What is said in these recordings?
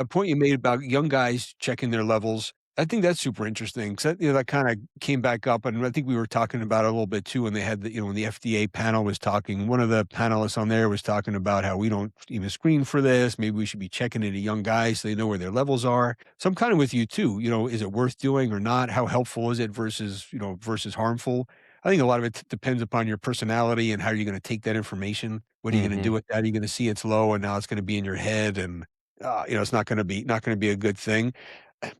a point you made about young guys checking their levels, I think that's super interesting 'cause that, that kinda came back up, and I think we were talking about it a little bit too when they had when the FDA panel was talking. One of the panelists on there was talking about how we don't even screen for this. Maybe we should be checking into young guys so they know where their levels are. So I'm kinda with you too, is it worth doing or not? How helpful is it versus harmful? I think a lot of it depends upon your personality and how you're gonna take that information. What are you gonna Hmm. do with that? Are you gonna see it's low and now it's gonna be in your head and, it's not gonna be a good thing.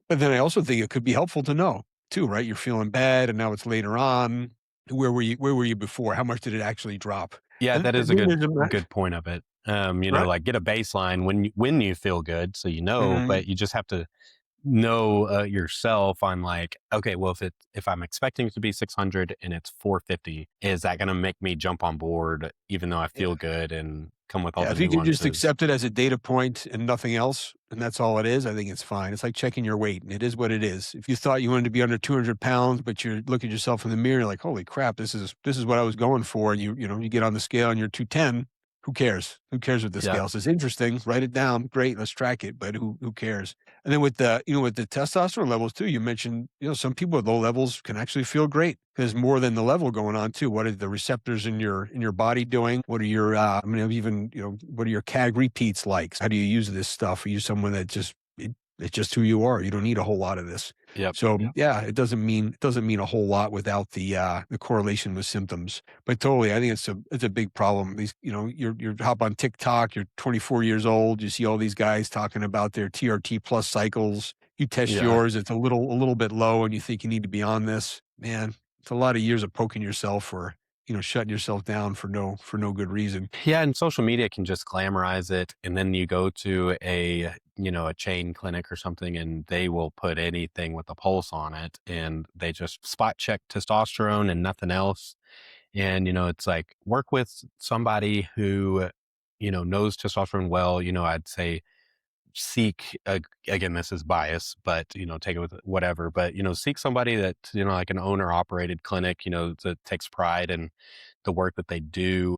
But then I also think it could be helpful to know too, right? You're feeling bad and now it's later on. Where were you before? How much did it actually drop? Yeah, And that is a then there's good point of it. right? Like get a baseline when you feel good, so Mhm. but you just have to know yourself on like, okay, well, if I'm expecting it to be 600 and it's 450, is that going to make me jump on board even though I feel good and come with all Yeah, the if you can just nuances? accept it as a data point and nothing else, and that's all it is, I think it's fine. It's like checking your weight, and it is what it is. If you thought you wanted to be under 200 pounds, but you look at yourself in the mirror like, "Holy crap, this is what I was going for," and you get on the scale and you're 210, who cares? Who cares what the Yeah. scale says? Interesting, write it down, great, let's track it, but who cares? And then with the testosterone levels too, you mentioned, some people with low levels can actually feel great. There's more than the level going on too. What are the receptors in your body doing? What are your even what are your CAG repeats like? How do you use this stuff? Are you someone that it's just who you are? You don't need a whole lot of this. Yep. So yeah, it doesn't mean a whole lot without the correlation with symptoms. But totally, I think it's a big problem. These you're hop on TikTok. You're 24 years old. You see all these guys talking about their TRT plus cycles. You test Yeah. yours, it's a little bit low, and you think you need to be on this. Man, it's a lot of years of poking yourself or, shutting yourself down for no good reason. Yeah, and social media can just glamorize it, and then you go to a chain clinic or something, and they will put anything with a pulse on it, and they just spot check testosterone and nothing else. And, it's like work with somebody who, knows testosterone well. I'd say seek, again, this is bias, but, take it with whatever, but, seek somebody that, like an owner operated clinic, that takes pride in the work that they do.